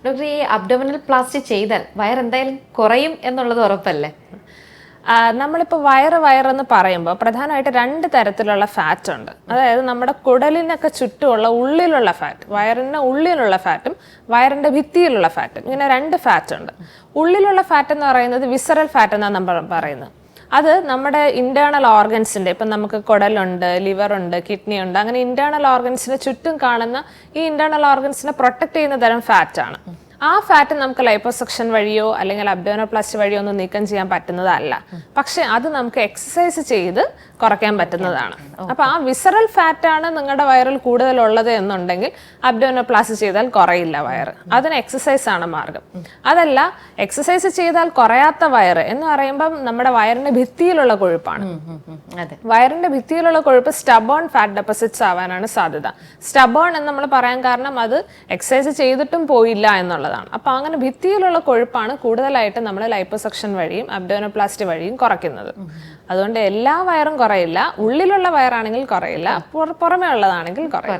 Doctor, ഈ abdominal plasty ചെയ്താൽ വയറെന്തായാലും കുറയും എന്നുള്ളത് ഉറപ്പല്ലേ? നമ്മളിപ്പോൾ വയറെന്ന് പറയുമ്പോൾ പ്രധാനമായിട്ട് 2 തരത്തിലുള്ള ഫാറ്റ് ഉണ്ട്. അതായത് നമ്മുടെ കുടലിനൊക്കെ ചുറ്റുമുള്ള ഉള്ളിലുള്ള ഫാറ്റ്, വയറിന് ഉള്ളിലുള്ള ഫാറ്റും വയറിൻ്റെ ഭിത്തിയിലുള്ള ഫാറ്റും, ഇങ്ങനെ 2 ഫാറ്റ് ഉണ്ട്. ഉള്ളിലുള്ള ഫാറ്റ് എന്ന് പറയുന്നത് വിസറൽ ഫാറ്റ് എന്നാണ് നമ്മൾ പറയുന്നത്. അത് നമ്മുടെ ഇന്റേണൽ ഓർഗൻസിൻ്റെ, ഇപ്പം നമുക്ക് കുടലുണ്ട്, ലിവറുണ്ട്, കിഡ്നി ഉണ്ട്, അങ്ങനെ ഇന്റേണൽ ഓർഗൻസിന് ചുറ്റും കാണുന്ന ഈ ഇന്റേണൽ ഓർഗൻസിനെ പ്രൊട്ടക്ട് ചെയ്യുന്ന തരം ഫാറ്റാണ്. ആ ഫാറ്റ് നമുക്ക് ലൈപ്പോസക്ഷൻ വഴിയോ അല്ലെങ്കിൽ അബ്ഡോമിനോപ്ലാസ്റ്റി വഴിയോ ഒന്നും നീക്കം ചെയ്യാൻ പറ്റുന്നതല്ല. പക്ഷെ അത് നമുക്ക് എക്സസൈസ് ചെയ്ത് കുറയ്ക്കാൻ പറ്റുന്നതാണ്. അപ്പൊ ആ വിസറൽ ഫാറ്റാണ് നിങ്ങളുടെ വയറിൽ കൂടുതലുള്ളത് എന്നുണ്ടെങ്കിൽ അബ്ഡോമിനോപ്ലാസ്റ്റി ചെയ്താൽ കുറയില്ല വയറ്. അതിന് എക്സസൈസ് ആണ് മാർഗം. അതല്ല, എക്സസൈസ് ചെയ്താൽ കുറയാത്ത വയറ് എന്ന് പറയുമ്പം നമ്മുടെ വയറിന്റെ ഭിത്തിയിലുള്ള കൊഴുപ്പാണ്. വയറിന്റെ ഭിത്തിയിലുള്ള കൊഴുപ്പ് സ്റ്റബേൺ ഫാറ്റ് ഡെപ്പോസിറ്റ്സ് ആവാനാണ് സാധ്യത. സ്റ്റബേൺ എന്ന് നമ്മൾ പറയാൻ കാരണം അത് എക്സസൈസ് ചെയ്തിട്ടും പോയില്ല എന്നുള്ളത്. അപ്പൊ അങ്ങനെ ഭിത്തിയിലുള്ള കൊഴുപ്പാണ് കൂടുതലായിട്ട് നമ്മൾ ലൈപ്പോസക്ഷൻ വഴിയും അബ്ഡോമിനോപ്ലാസ്റ്റി വഴിയും കുറയ്ക്കുന്നത്. അതുകൊണ്ട് എല്ലാ വയറും കുറയില്ല. ഉള്ളിലുള്ള വയറാണെങ്കിൽ കുറയില്ല, പുറമേ ഉള്ളതാണെങ്കിൽ കുറയും.